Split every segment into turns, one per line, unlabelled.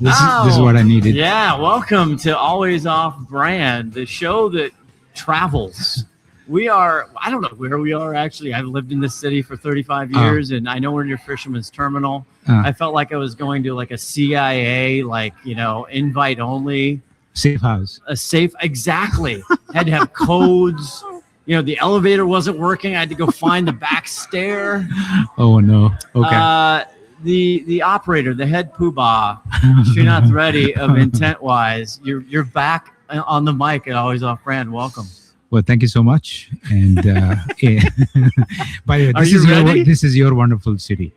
This is what I needed.
Yeah, welcome to Always Off Brand, the show that travels. I don't know where we are actually. I've lived in this city for 35 years, and I know we're near Fisherman's Terminal. I felt like I was going to like a CIA, invite only.
Safe house.
Exactly. Had to have codes. The elevator wasn't working. I had to go find the back stair.
Oh, no. Okay.
The operator, the head poobah, Sreenath Reddy of Intentwise. You're back on the mic at Always Off Brand. Welcome.
Well, thank you so much. And by the way, this is your wonderful city.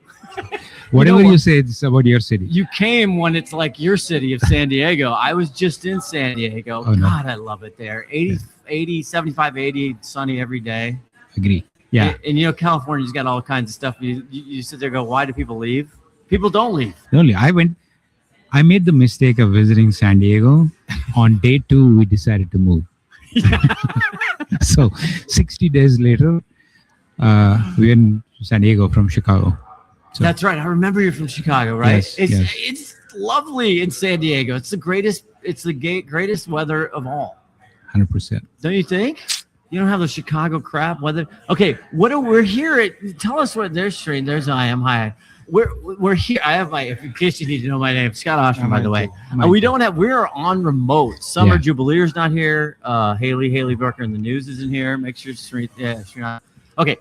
Whatever you say, it's about your city.
You came when it's like your city of San Diego. I was just in San Diego.
Oh,
God, I love it there. 80, 75, 80, sunny every day.
Agree. Yeah.
And California's got all kinds of stuff. You sit there and go, why do people leave? People don't leave.
I made the mistake of visiting San Diego. On day 2, we decided to move. So 60 days later, we're in San Diego from Chicago. So,
that's right. I remember you're from Chicago, right?
Yes,
It's lovely in San Diego. It's the greatest. It's the greatest weather of all.
100%.
Don't you think? You don't have the Chicago crap weather. Okay, we're here at? Tell us what. There's Shreen. There's I am. Hi. We're here. I have in case you need to know my name, Scott Oshman, by the way. We're on remote. Summer Jubilier's not here. Haley Barker in the news isn't here. Make sure Sreenath. Okay.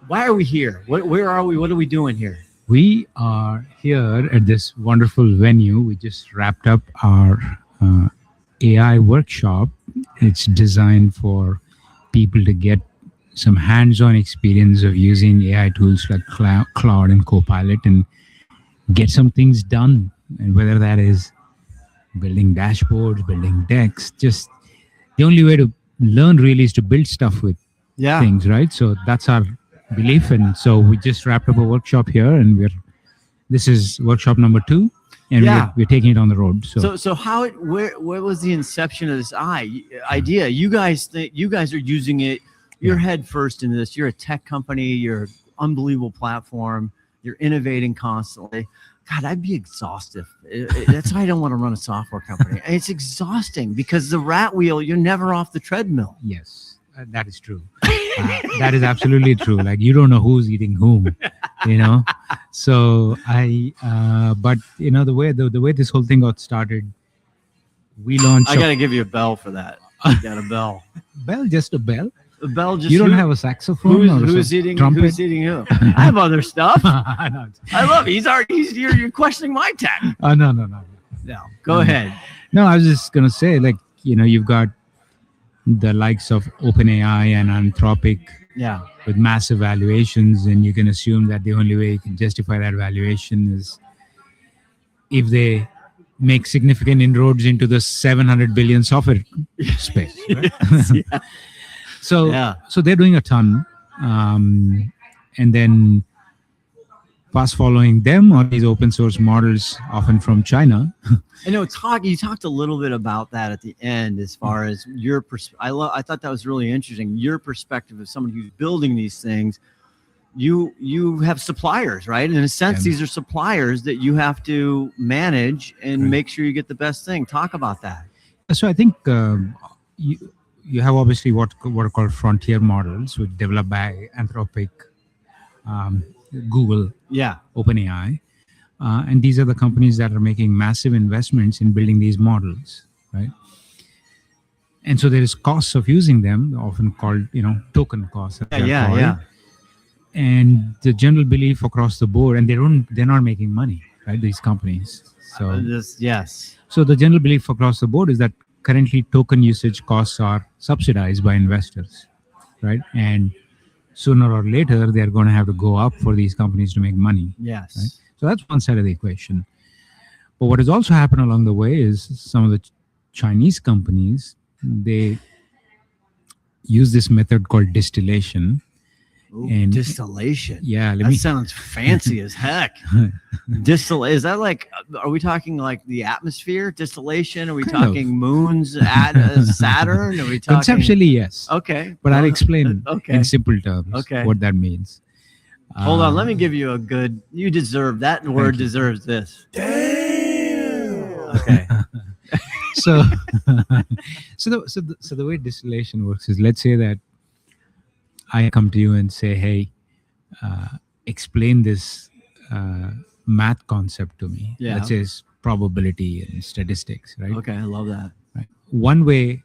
Why are we here? Where are we? What are we doing here?
We are here at this wonderful venue. We just wrapped up our AI workshop. It's designed for people to get some hands-on experience of using AI tools like Claude and Copilot and get some things done. And whether that is building dashboards, building decks, just the only way to learn really is to build stuff with things, right? So that's our belief. And so we just wrapped up a workshop here, and this is workshop number 2. And we're taking it on the road.
So where was the inception of this idea? You guys are using it. You're head first into this. You're a tech company. You're an unbelievable platform. You're innovating constantly. God, I'd be exhausted. That's why I don't want to run a software company. It's exhausting because the rat wheel, you're never off the treadmill.
Yes, that is true. That is absolutely true. Like you don't know who's eating whom, So but the way this whole thing got started, we launched.
I got to give you a bell for that. You got a bell.
Bell, just a bell.
A bell, just
you don't have a saxophone
who's eating trumpet? Who's eating who? I have other stuff. I love it. You're questioning my tech.
Oh no.
Go ahead.
No, I was just gonna say, you've got the likes of OpenAI and Anthropic with massive valuations, and you can assume that the only way you can justify that valuation is if they make significant inroads into the 700 billion software space. Right?
Yes,
So they're doing a ton. And then fast following them are these open source models, often from China.
I know you talked a little bit about that at the end, as far as your perspective. I thought that was really interesting. Your perspective as someone who's building these things. You have suppliers, right? In a sense, these are suppliers that you have to manage and make sure you get the best thing. Talk about that.
So I think you have obviously what are called frontier models, which developed by Anthropic, Google, OpenAI. And these are the companies that are making massive investments in building these models, right? And so there is costs of using them, often called, token costs. And the general belief across the board, and they're not making money, right? These companies. So So the general belief across the board is that currently token usage costs are subsidized by investors, right? And sooner or later, they're going to have to go up for these companies to make money.
Yes.
Right? So that's one side of the equation. But what has also happened along the way is some of the Chinese companies, they use this method called distillation.
Ooh, distillation.
Yeah.
That sounds fancy as heck. Is that like, are we talking like the atmosphere distillation? Are we talking moons at Saturn? Are we talking?
Conceptually, yes.
Okay.
But I'll explain in simple terms what that means.
Hold on. Let me give you you deserve, that word deserves this.
Damn.
Okay.
So, so the way distillation works is, let's say that I come to you and say, hey, explain this math concept to me.
Yeah.
Let's say it's probability and statistics, right?
Okay, I love that.
Right. One way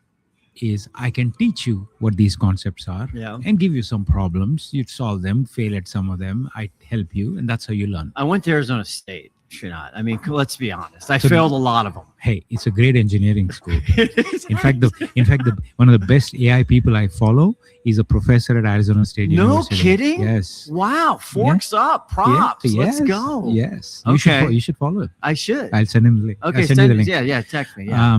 is I can teach you what these concepts are
Yeah.
and give you some problems. You'd solve them, fail at some of them. I help you, and that's how you learn.
I went to Arizona State, Sreenath. I mean, let's be honest. I failed a lot of them.
Hey, it's a great engineering school. In fact, one of the best AI people I follow is a professor at Arizona State
No
University.
kidding?
Yes.
Wow. Forks up. Props.
Yes.
Let's go.
Yes.
Okay.
You should follow it.
I should.
I'll send him the link.
Okay.
I'll send you the link.
Yeah. Text me. Yeah.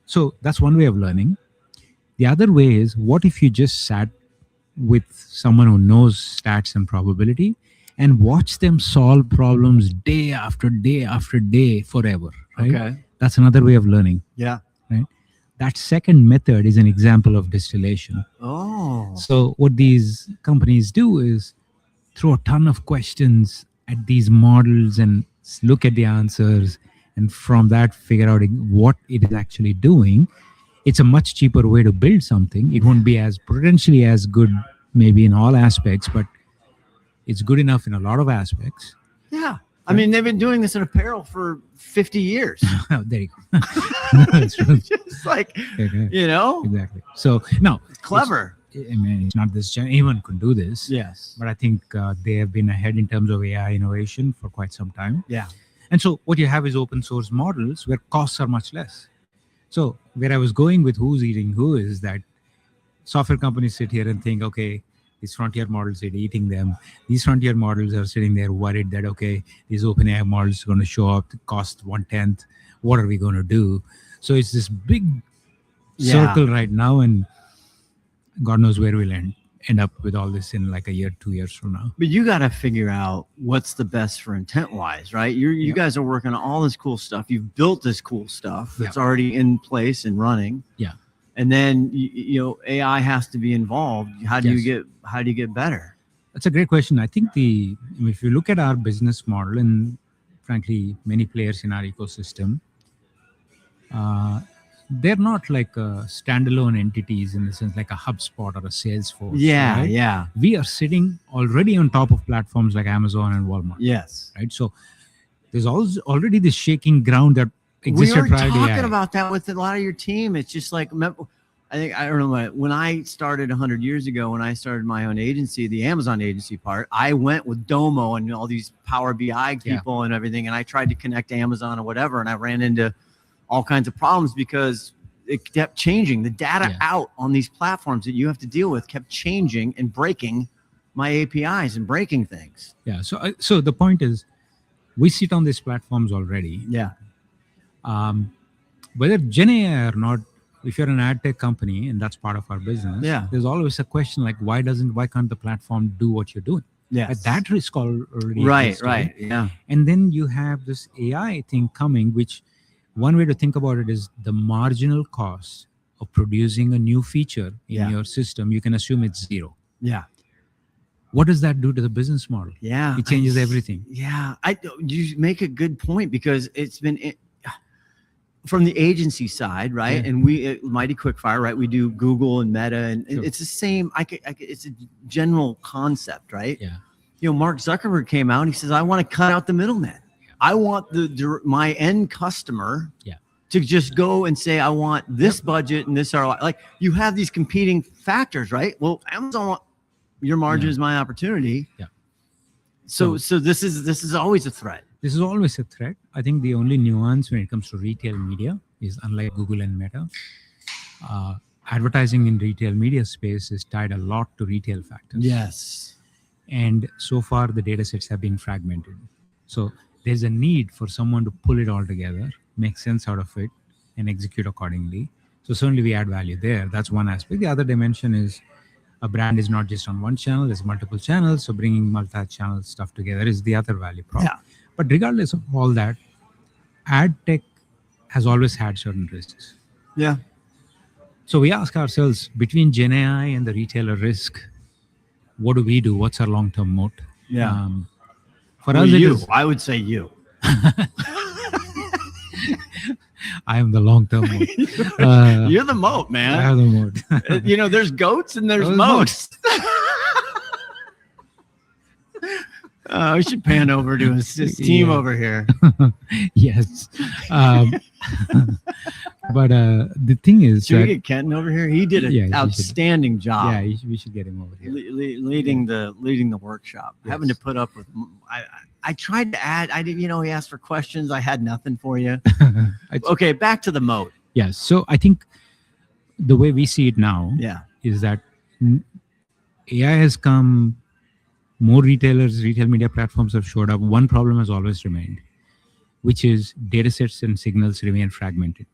So that's one way of learning. The other way is, what if you just sat with someone who knows stats and probability and watch them solve problems day after day after day forever, right?
Okay.
That's another way of learning,
Yeah.
right? That second method is an example of distillation.
Oh.
So what these companies do is throw a ton of questions at these models and look at the answers, and from that figure out what it is actually doing. It's a much cheaper way to build something. It won't be as potentially as good maybe in all aspects, but it's good enough in a lot of aspects.
Yeah. I mean, they've been doing this in apparel for 50 years.
Oh, there you go. That's true.
Just like,
Okay.
you know,
Exactly. So no,
clever.
it's not this. Anyone can do this.
Yes.
But I think they have been ahead in terms of AI innovation for quite some time.
Yeah.
And so what you have is open source models where costs are much less. So where I was going with who's eating who is that software companies sit here and think, okay, these frontier models are eating them. These frontier models are sitting there worried that, okay, these open AI models are going to show up, cost 1/10. What are we going to do? So it's this big circle right now, and God knows where we'll end up with all this in like a year, 2 years from now.
But you got to figure out what's the best for Intentwise, right? You guys are working on all this cool stuff. You've built this cool stuff that's already in place and running.
Yeah.
And then you know AI has to be involved. How do you get better?
That's a great question. I think if you look at our business model, and frankly, many players in our ecosystem, they're not like standalone entities in the sense like a HubSpot or a Salesforce.
Yeah,
right?
yeah.
We are sitting already on top of platforms like Amazon and Walmart.
Yes.
Right. So there's already this shaking ground that
We
existed
were
prior to
talking
AI.
about that with a lot of your team. It's just like, I don't know, when I started 100 years ago, when I started my own agency, the Amazon agency part, I went with Domo and all these Power BI people and everything, and I tried to connect to Amazon or whatever, and I ran into all kinds of problems because it kept changing. The data out on these platforms that you have to deal with kept changing and breaking my APIs and breaking things.
Yeah. So the point is, we sit on these platforms already.
Yeah.
Whether Gen AI or not, if you're an ad tech company and that's part of our business, there's always a question like, why can't the platform do what you're doing?
Yeah.
At that risk already.
Right.
existed.
Right. Yeah.
And then you have this AI thing coming, which one way to think about it is the marginal cost of producing a new feature in your system. You can assume it's zero.
Yeah.
What does that do to the business model?
Yeah.
It changes everything.
Yeah. You make a good point because it's been from the agency side, right?
Yeah.
And we Mighty Quickfire, right? We do Google and Meta, and it's the same. It's a general concept, right?
Yeah.
You know, Mark Zuckerberg came out and he says, I want to cut out the middleman. I want my end customer to just go and say, I want this budget and this ROI. Like, you have these competing factors, right? Well, Amazon, your margin is my opportunity.
Yeah.
So this is always a threat.
This is always a threat. I think the only nuance when it comes to retail media is, unlike Google and Meta, advertising in retail media space is tied a lot to retail factors.
Yes.
And so far, the data sets have been fragmented. So there's a need for someone to pull it all together, make sense out of it, and execute accordingly. So certainly we add value there. That's one aspect. The other dimension is a brand is not just on one channel, there's multiple channels. So bringing multi-channel stuff together is the other value prop.
Yeah.
But regardless of all that, ad tech has always had certain risks.
Yeah.
So we ask ourselves, between Gen AI and the retailer risk, what do we do? What's our long-term moat?
Yeah.
For
Well,
us,
you. I would say you.
I am the long-term moat.
You're the moat,
I
man.
have the moat.
There's goats and there's
Those
moats. We should pan over to his team over here.
Yes. But the thing is
Should we
that,
get Kenton over here? He did an outstanding job.
yeah, we should get him over here.
Leading the workshop.
Yes.
Having to put up with. I tried to add. I did. He asked for questions. I had nothing for you. Okay, back to the moat.
Yes. So I think the way we see it now is that AI has come. More retailers, retail media platforms have showed up. One problem has always remained, which is data sets and signals remain fragmented.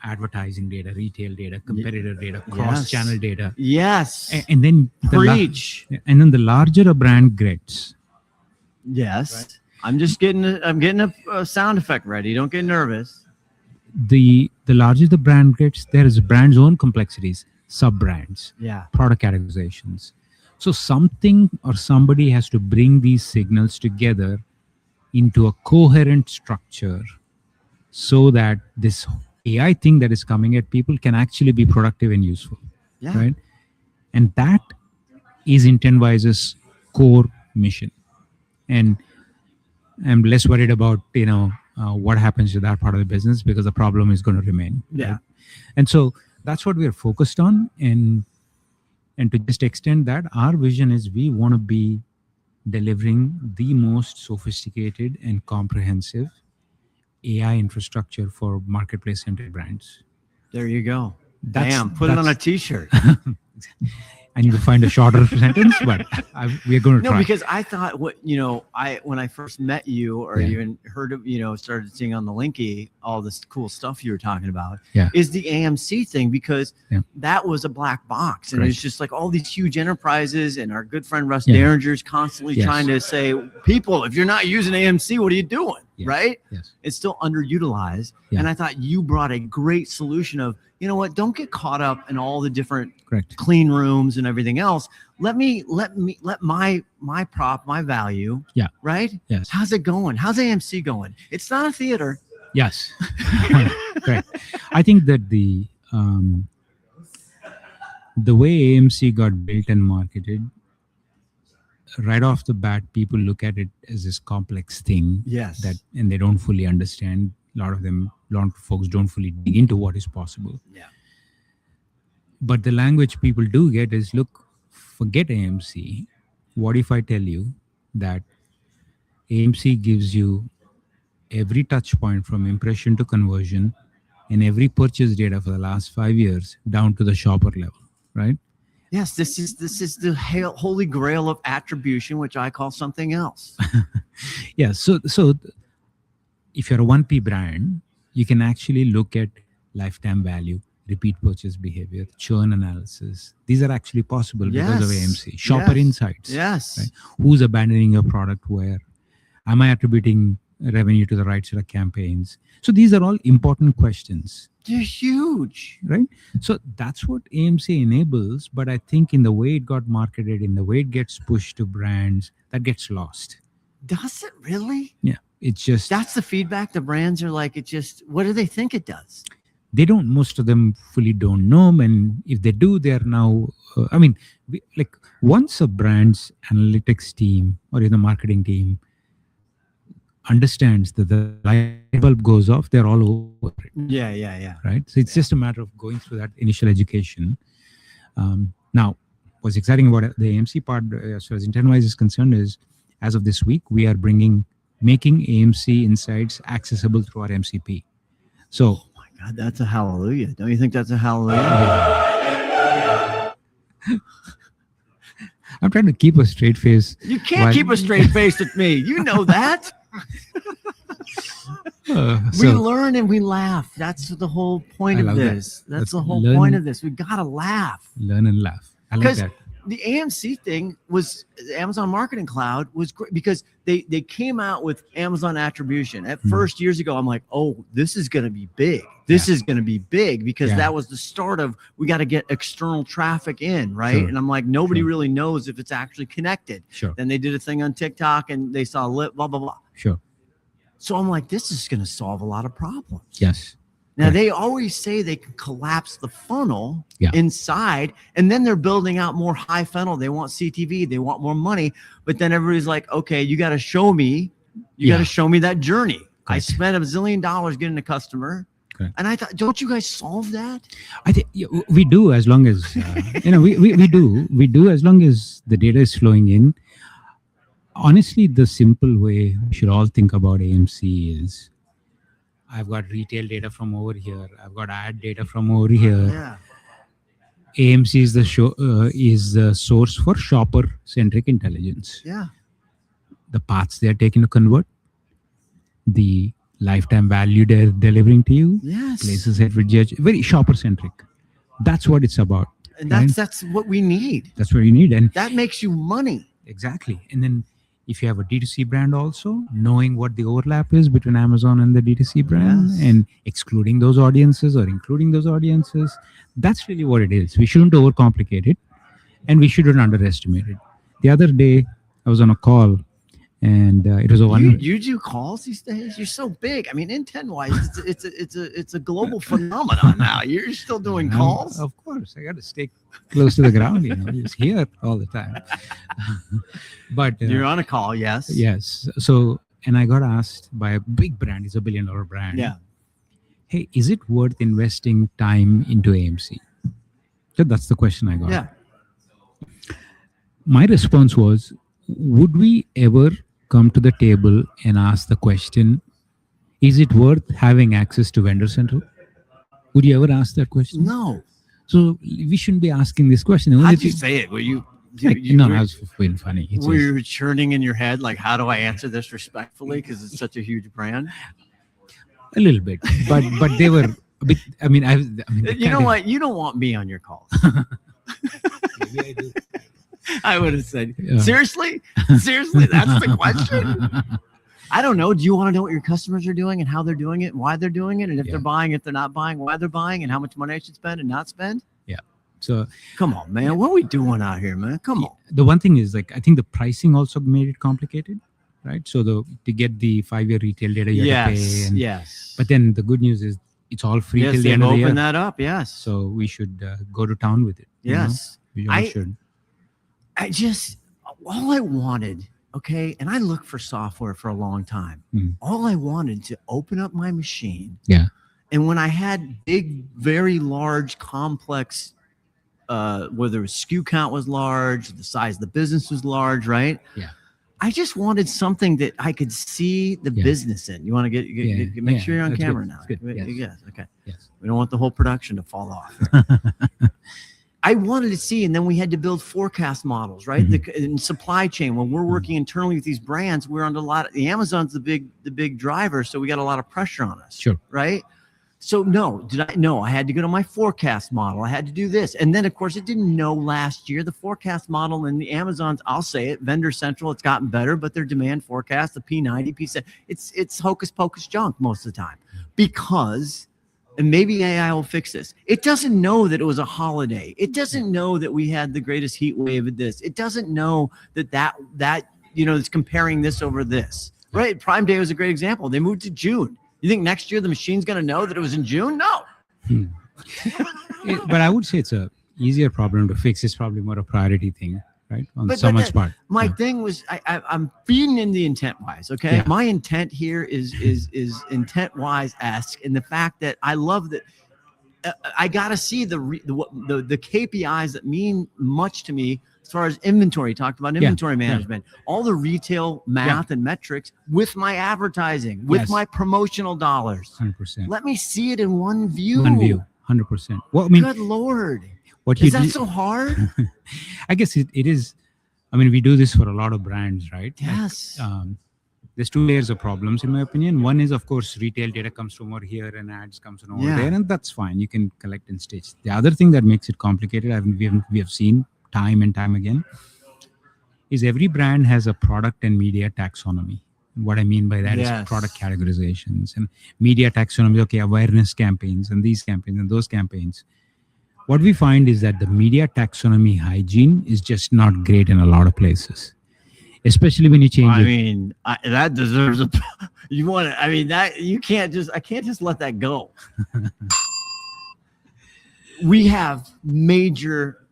Advertising data, retail data, competitor data, cross-channel data.
Yes.
And then
preach.
And then the larger a brand gets.
Yes.
Right?
I'm getting a sound effect ready. Don't get nervous.
The larger the brand gets, there is brand's own complexities, sub-brands, product categorizations. So something or somebody has to bring these signals together into a coherent structure so that this AI thing that is coming at people can actually be productive and useful.
Yeah.
Right? And that is Intentwise's core mission. And I'm less worried about, what happens to that part of the business because the problem is going to remain.
Yeah.
Right? And so that's what we're focused on. And to just extend that, our vision is we want to be delivering the most sophisticated and comprehensive AI infrastructure for marketplace-centered brands.
There you go. Put it on a T-shirt.
I need to find a shorter sentence, but we're going to try.
No, because I thought when I first met you or even heard of, started seeing on the Linky, all this cool stuff you were talking about is the AMC thing, because that was a black box. And it's just like all these huge enterprises, and our good friend Russ Derringer's constantly trying to say, people, if you're not using AMC, what are you doing? Right?
Yes.
It's still underutilized. And I thought you brought a great solution of, don't get caught up in all the different clean rooms and everything else. Let my prop, my value. Yeah. Right?
Yes.
How's it going? How's AMC going? It's not a theater.
Yes. Correct. I think that the way AMC got built and marketed, right off the bat, people look at it as this complex thing.
Yes.
And they don't fully understand. A lot of folks don't fully dig into what is possible.
Yeah.
But the language people do get is, look, forget AMC. What if I tell you that AMC gives you every touch point from impression to conversion and every purchase data for the last 5 years down to the shopper level, right?
Yes, this is the holy grail of attribution, which I call something else.
Yeah. So if you're a 1P brand, you can actually look at lifetime value, repeat purchase behavior, churn analysis. These are actually possible because of AMC. Shopper insights.
Yes.
Right? Who's abandoning your product where? Am I attributing revenue to the right set of campaigns? So these are all important questions.
They're huge.
Right? So that's what AMC enables. But I think in the way it got marketed, in the way it gets pushed to brands, that gets lost.
Does it really?
Yeah. It's just,
that's the feedback. The brands are like, what do they think it does?
They don't, most of them fully don't know. And if they do, they're now, once a brand's analytics team or the marketing team understands that the light bulb goes off, they're all over it.
Yeah.
Right? So it's just a matter of going through that initial education. Now, what's exciting about the AMC part, as far as Intentwise is concerned, is as of this week, we are making AMC insights accessible through our MCP. So,
oh my God, that's a hallelujah. Don't you think that's a hallelujah?
I'm trying to keep a straight face.
You can't keep a straight face with me. You know that. We learn and we laugh. That's the whole point of this. That's the whole point of this. We gotta laugh.
Learn and laugh. I like that.
The AMC thing was Amazon Marketing Cloud was great because they came out with Amazon attribution. At first, years ago, I'm like, oh, this is going to be big. This is going to be big because that was the start of, we got to get external traffic in, right? Sure. And I'm like, nobody really knows if it's actually connected.
Sure.
Then they did a thing on TikTok and they saw blah, blah, blah.
Sure.
So I'm like, this is going to solve a lot of problems.
Yes.
Now,
Correct.
they always say they can collapse the funnel
Yeah.
inside, and then they're building out more high funnel. They want CTV, they want more money, but then everybody's like, okay, you got to show me, got to show me that journey. I
Correct.
spent $1 zillion getting a customer.
Correct.
And I thought, don't you guys solve that?
I think we do, as long as, we do as long as the data is flowing in. Honestly, the simple way we should all think about AMC is, I've got retail data from over here. I've got ad data from over here.
Yeah.
AMC is the source for shopper-centric intelligence.
Yeah.
The paths they are taking to convert, the lifetime value they're delivering to you,
Yes.
places that would judge, very shopper-centric. That's what it's about.
And
right?
that's what we need.
That's what you need. And
That makes you money.
exactly. And then if you have a D2C brand also, knowing what the overlap is between Amazon and the D2C brand,
Yes.
and excluding those audiences or including those audiences, that's really what it is. We shouldn't overcomplicate it, and we shouldn't underestimate it. The other day, I was on a call, and it was a one.
You do calls these days? You're so big. I mean, Intentwise, it's a global phenomenon now. You're still doing calls?
Of course, I got to stay close to the ground. Just here all the time. But
You're on a call, yes.
yes. So, and I got asked by a big brand. It's $1 billion brand.
Yeah.
Hey, is it worth investing time into AMC? So that's the question I got.
Yeah.
My response was, would we ever come to the table and ask the question, is it worth having access to Vendor Central? Would you ever ask that question?
No.
So we shouldn't be asking this question.
How'd you say it? Were you
No, I was being funny. It
were
was-
you churning in your head like, how do I answer this respectfully? Because it's such a huge brand.
a little bit, but they were a bit. I mean,
You know what? You don't want me on your calls.
Maybe I do.
I would have said,
Yeah.
seriously? Seriously? That's the question? I don't know. Do you want to know what your customers are doing and how they're doing it and why they're doing it? And if
Yeah.
they're buying, if they're not buying, why they're buying, and how much money I should spend and not spend?
So
Come on, man. What are we doing out here, man? Come on.
the one thing is, like, I think the pricing also made it complicated, right? So to get the 5-year retail data, you have to pay.
Yes.
And,
Yes.
But then the good news is it's all free
Yes,
till the
they've
end of the year.
opened that up. Yes.
So we should go to town with it. you know?
Yes.
We all
I-
should.
All I wanted, okay, and I looked for software for a long time.
Mm.
All I wanted to open up my machine.
Yeah.
And when I had big, very large, complex, whether the SKU count was large, the size of the business was large, right?
Yeah.
I just wanted something that I could see the
Yeah.
business in. You want to make sure you're on
that's
camera
good.
now.
That's good. Yes.
Yes. Okay.
Yes.
We don't want the whole production to fall off. I wanted to see, and then we had to build forecast models, right? In supply chain, when we're working internally with these brands, we're under a lot of the Amazon's the big driver, so we got a lot of pressure on us.
Sure.
Right. So I had to go to my forecast model. I had to do this. And then of course it didn't know last year, the forecast model in the Amazon's, I'll say it, Vendor Central, it's gotten better, but their demand forecast, the P90, P7, it's hocus pocus junk most of the time because, and maybe AI will fix this. It doesn't know that it was a holiday. It doesn't know that we had the greatest heat wave of this. It doesn't know that it's comparing this over this, right? Prime Day was a great example. They moved to June. You think next year the machine's going to know that it was in June? No.
But I would say it's a easier problem to fix. It's probably more a priority thing, right? On someone's part.
My
Yeah.
thing was I'm feeding in the Intentwise. Okay.
Yeah.
My intent here is Intentwise-esque in the fact that I love that I got to see the KPIs that mean much to me as far as inventory. Talked about inventory management, all the retail math and metrics with my advertising, with
Yes.
my promotional dollars.
100%.
Let me see it in one view.
100%. Well, I mean,
Good Lord.
what you
Is that
do,
so hard?
I guess it is. I mean, we do this for a lot of brands, right?
Yes.
There's 2 layers of problems, in my opinion. One is, of course, retail data comes from over here and ads comes from over there, and that's fine. You can collect and stitch. The other thing that makes it complicated, we have seen time and time again, is every brand has a product and media taxonomy. What I mean by that is product categorizations and media taxonomy. Okay, awareness campaigns and these campaigns and those campaigns. What we find is that the media taxonomy hygiene is just not great in a lot of places. especially when you change
I
it.
mean, that deserves a. You want to? I mean, that you can't just. I can't just let that go. We have major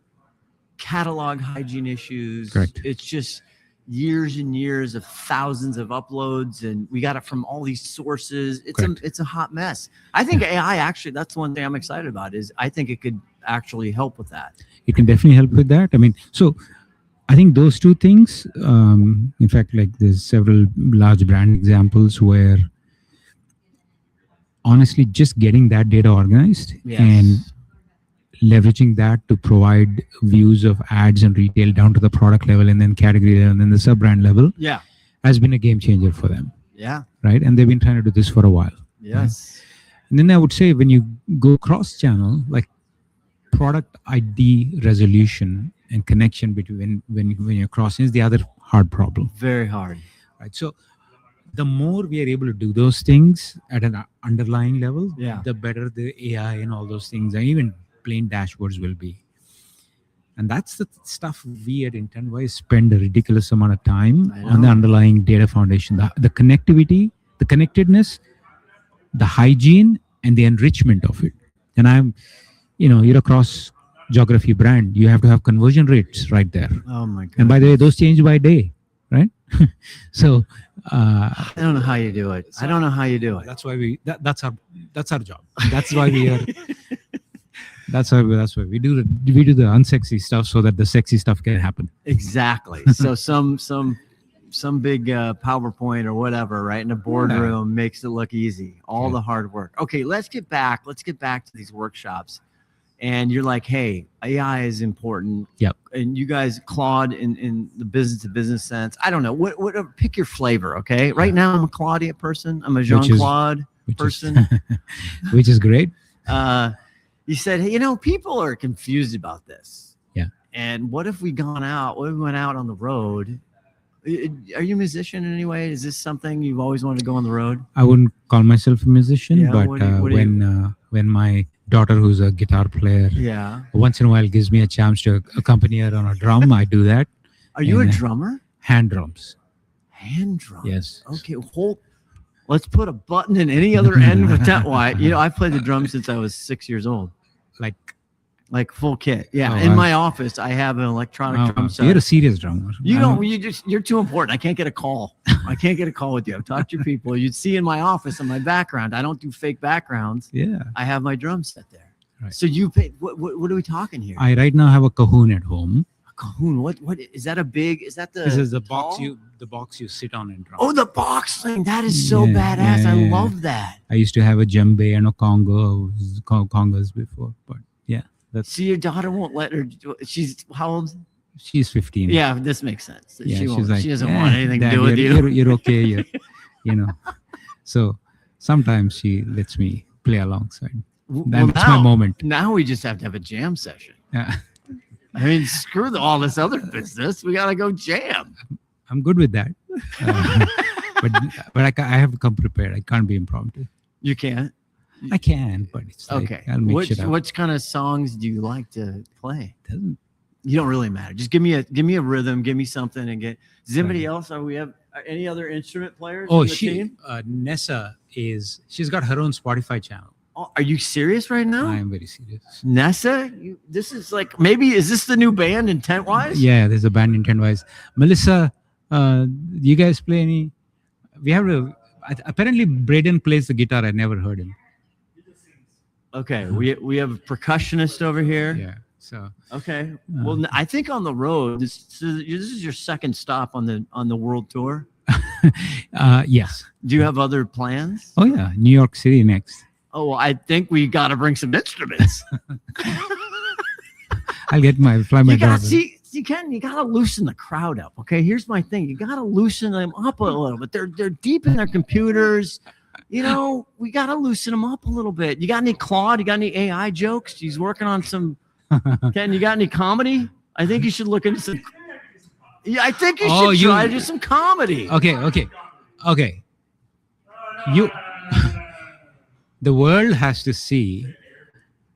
catalog hygiene issues.
Correct.
It's just years and years of thousands of uploads, and we got it from all these sources. It's a hot mess. I think AI actually. That's one thing I'm excited about. Is I think it could actually help with that.
It can definitely help with that. I mean, so I think those two things, in fact, like there's several large brand examples where honestly just getting that data organized and leveraging that to provide views of ads and retail down to the product level and then category level and then the sub-brand level has been a game changer for them.
Yeah.
Right. And they've been trying to do this for a while.
Yes.
Right? And then I would say when you go cross-channel, like product ID resolution and connection between when you're crossing is the other hard problem.
Very hard.
Right. So the more we are able to do those things at an underlying level, the better the AI and all those things and even plain dashboards will be. And that's the stuff we at Intentwise spend a ridiculous amount of time on, the underlying data foundation, the connectivity, the connectedness, the hygiene, and the enrichment of it. And you're a cross geography brand. You have to have conversion rates right there.
Oh my God.
And by the way, those change by day, right? So
I don't know how you do it. I don't know how you do it.
That's why that's our job. That's why we are. That's why we do the unsexy stuff so that the sexy stuff can happen.
Exactly. So some big PowerPoint or whatever, right, in a boardroom makes it look easy. All the hard work. Okay, let's get back to these workshops. And you're like, hey, AI is important.
Yep.
And you guys, Claude, in the business to business sense, I don't know. What pick your flavor, okay? Right now, I'm a Claudia person. I'm a Jean-Claude person.
Which is great.
You said, hey, people are confused about this.
Yeah.
And what if we went out on the road? Are you a musician in any way? Is this something you've always wanted to go on the road?
I wouldn't call myself a musician, but when my daughter, who's a guitar player, once in a while gives me a chance to accompany her on a drum, I do that.
Are you a drummer?
Hand drums.
Hand drums.
Yes.
Okay. Let's put a button in any other end of Intentwise. I played the drums since I was 6 years old. Like full kit. Yeah. In my office, I have an electronic drum set.
You're a serious drummer.
You're too important. I can't get a call. I can't get a call with you. I've talked to people. You'd see in my office in my background. I don't do fake backgrounds.
Yeah.
I have my drum set there.
Right.
So you pay, what are we talking here?
I right now have a Cahoon at home.
A Cahoon. What is that
This is the box you sit on and drum.
Oh, the box thing. That is so badass. I love that.
I used to have a djembe and a congas before, but
See, your daughter won't let her. She's how old?
She's 15.
Yeah, this makes sense.
Yeah,
she doesn't want anything to do with you.
You're okay. So sometimes she lets me play alongside. That's my moment.
Now we just have to have a jam session.
Yeah.
I mean, screw all this other business. We gotta go jam.
I'm good with that. But I have to come prepared. I can't be impromptu.
You can't.
I can, but it's like,
okay.
I'll mix it up.
What kind of songs do you like to play? You don't really matter. Just give me a rhythm, give me something, and get. Does anybody else? We have any other instrument players?
Oh,
on the team?
Nessa she's got her own Spotify channel.
Oh, are you serious right now?
I am very serious.
Nessa, this is like is this the new band Intentwise?
Yeah, there's a band Intentwise. Melissa, do you guys play any? We have apparently Braden plays the guitar. I never heard him.
Okay, we have a percussionist over here.
Yeah. So
okay. Well, I think on the road, this is your second stop on the world tour.
Yes.
Do you have other plans?
Oh yeah, New York City next.
Oh, well, I think we got to bring some instruments.
I'll fly my dog.
Ken, you got to loosen the crowd up. Okay, here's my thing. You got to loosen them up a little bit. They're deep in their computers. We got to loosen them up a little bit. You got any Claude? You got any AI jokes? He's working on some. Ken, you got any comedy? I think you should look into some. Yeah, I think you should try to do some comedy.
Okay. The world has to see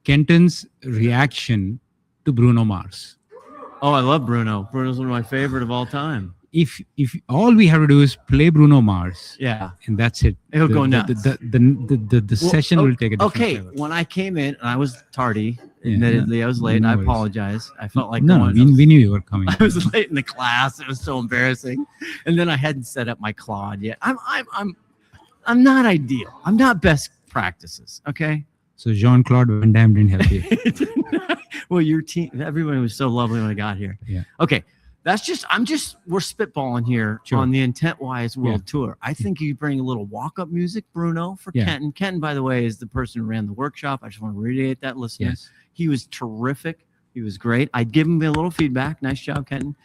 Kenton's reaction to Bruno Mars.
Oh, I love Bruno. Bruno's one of my favorite of all time.
if all we have to do is play Bruno Mars,
Yeah.
and that's it.
It'll go nuts.
The
Well,
session will take a different
Okay,
flavor.
when I came in, and I was tardy.
Yeah,
Admittedly, I was late.
no
I
worries.
apologize. I felt like
No, we knew you were coming.
I was late in the class. It was so embarrassing. And then I hadn't set up my Claude yet. I'm not ideal. I'm not best practices. Okay.
So Jean-Claude Van Damme didn't help you.
Well, your team, everyone was so lovely when I got here.
Yeah.
Okay. We're spitballing here
Sure.
on the Intentwise World
Yeah.
Tour. I think you bring a little walk-up music, Bruno, for
Yeah.
Kenton. Kenton, by the way, is the person who ran the workshop. I just want to reiterate that, listeners.
Yes.
He was terrific. He was great. I'd give him a little feedback. Nice job, Kenton.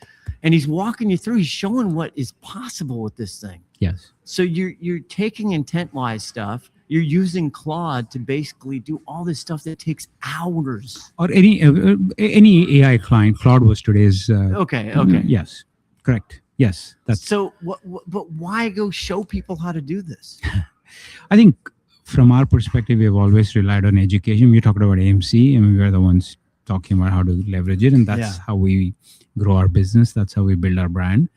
And he's walking you through. He's showing what is possible with this thing.
Yes.
So you're taking Intentwise stuff. You're using Claude to basically do all this stuff that takes hours.
Or any AI client. Claude was today's.
Okay.
Yes. Correct. Yes. That's.
So but why go show people how to do this?
I think from our perspective, we've always relied on education. We talked about AMC, and we were the ones talking about how to leverage it, and that's how we grow our business. That's how we build our brand.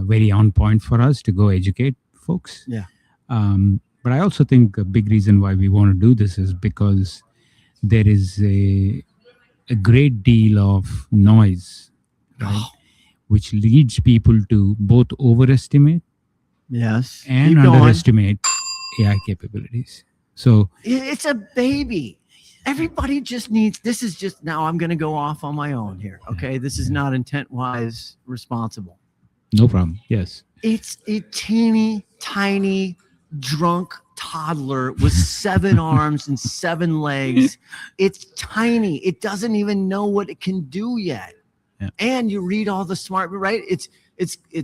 Very on point for us to go educate folks.
Yeah.
But I also think a big reason why we want to do this is because there is a great deal of noise, right? Which leads people to both overestimate
Yes.
and
Keep going.
underestimate AI capabilities. So
It's a baby. Everybody just needs. This is just now. I'm going to go off on my own here. Okay. This is not Intentwise responsible.
no problem. Yes.
It's a teeny tiny drunk toddler with 7 arms and 7 legs. It's tiny. It doesn't even know what it can do yet.
Yeah.
And you read all the smart, right?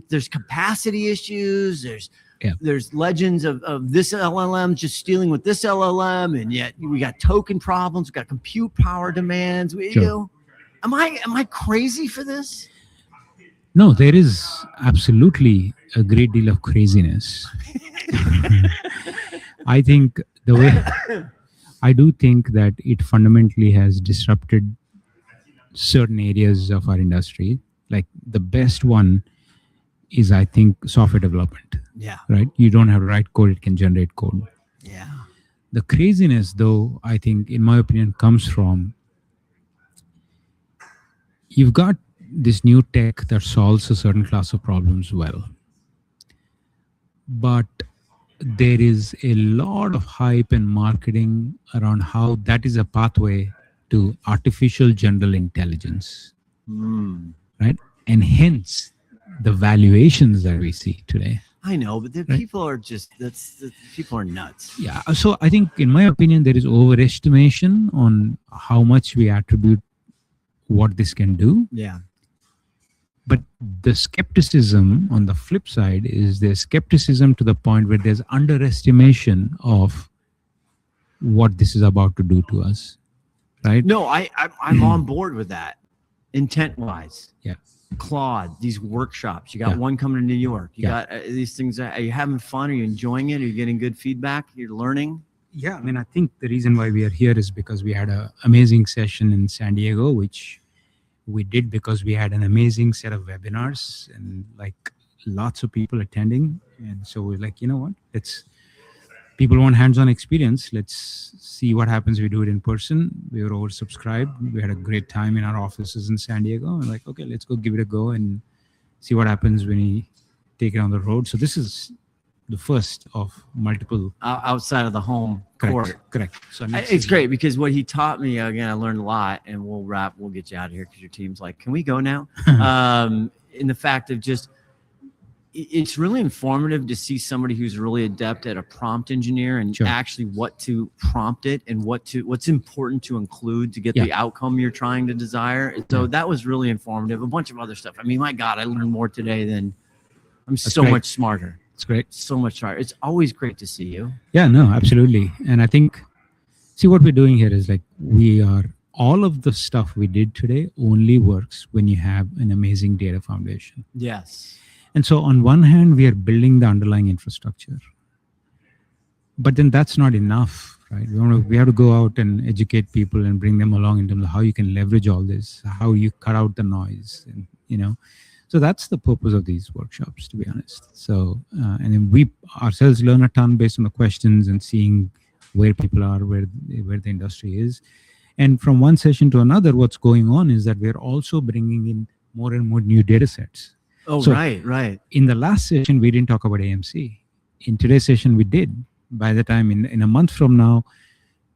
There's capacity issues. There's legends of this LLM just stealing with this LLM, and yet we got token problems. We got compute power demands.
Sure.
Am I crazy for this?
No, there is absolutely a great deal of craziness. I think I do think that it fundamentally has disrupted certain areas of our industry. Like the best one is, I think, software development.
Yeah.
Right? You don't have to write code, it can generate code.
Yeah.
The craziness, though, I think, in my opinion, comes from you've got this new tech that solves a certain class of problems well. But there is a lot of hype and marketing around how that is a pathway to artificial general intelligence, right? And hence the valuations that we see today.
I know, but the people are just people are nuts.
Yeah. So I think, in my opinion, there is overestimation on how much we attribute what this can do.
Yeah.
But the skepticism on the flip side is there's skepticism to the point where there's underestimation of what this is about to do to us, right?
No, I'm on board with that. Intentwise.
Yeah.
Claude, these workshops. You got one coming to New York. You got these things. Are you having fun? Are you enjoying it? Are you getting good feedback? You're learning?
Yeah, I mean, I think the reason why we are here is because we had an amazing session in San Diego, which we did because we had an amazing set of webinars and like lots of people attending. And so we're like, you know what, people want hands-on experience. Let's see what happens. We do it in person. We were oversubscribed. We had a great time in our offices in San Diego. And like, okay, let's go give it a go and see what happens when we take it on the road. So this is the first of multiple
outside of the home court.
Correct. So
It's great because what he taught me, again, I learned a lot, and we'll get you out of here because your team's like, can we go now? In the fact of just, it's really informative to see somebody who's really adept at a prompt engineer and actually what to prompt it and what's important to include to get the outcome you're trying to desire. So that was really informative. A bunch of other stuff. I mean, my God, I learned more today than I'm so much smarter.
It's great.
So much smarter. It's always great to see you.
Yeah, no, absolutely. And I think, see, what we're doing here is like all of the stuff we did today only works when you have an amazing data foundation.
Yes.
And so on one hand, we are building the underlying infrastructure. But then that's not enough, right? We have to go out and educate people and bring them along in terms of how you can leverage all this, how you cut out the noise, and So that's the purpose of these workshops, to be honest. So, and then we ourselves learn a ton based on the questions and seeing where people are, where the industry is. And from one session to another, what's going on is that we're also bringing in more and more new data sets.
Oh,
So
right.
in the last session, we didn't talk about AMC. In today's session, we did. By the time in a month from now,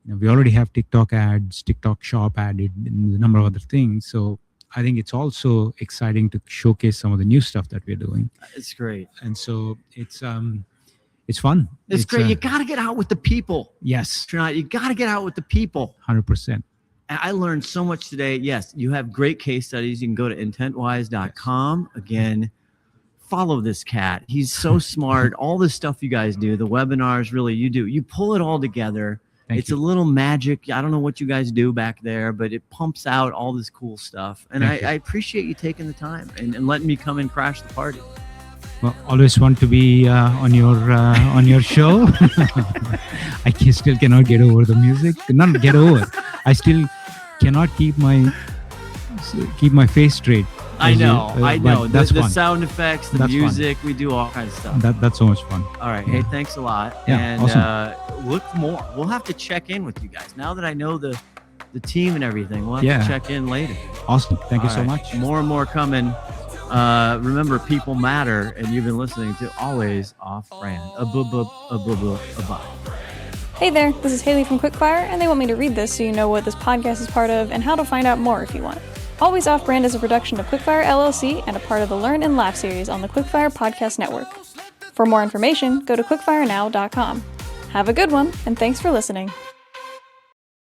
we already have TikTok ads, TikTok shop added, and a number of other things. So I think it's also exciting to showcase some of the new stuff that we're doing.
It's great.
And so it's fun.
It's great. You got to get out with the people.
Yes,
Sreenath, you got to get out with the people.
100%.
I learned so much today. Yes, you have great case studies. You can go to intentwise.com. Again, follow this cat. He's so smart. All this stuff you guys do, the webinars, really, you pull it all together. It's a little magic. I don't know what you guys do back there, but it pumps out all this cool stuff. And I appreciate you taking the time and letting me come and crash the party.
Well, always want to be on your show. I still cannot get over the music. Not get over. I still cannot keep my face straight.
I know.
That's
the
fun.
sound effects, the
That's
music, we do all kinds of stuff.
That's so much fun.
All right.
Yeah.
Hey, thanks a lot.
Yeah,
and
awesome.
look more. We'll have to check in with you guys. Now that I know the team and everything, we'll have to check in later.
Awesome. Thank you
All
so
right.
much.
More and more coming. Remember, people matter, and you've been listening to Always Off Brand. Bye.
Hey there, this is Haley from Quickfire, and they want me to read this so you know what this podcast is part of and how to find out more if you want. Always Off Brand is a production of Quickfire LLC and a part of the Learn and Laugh series on the Quickfire Podcast Network. For more information, go to quickfirenow.com. Have a good one, and thanks for listening.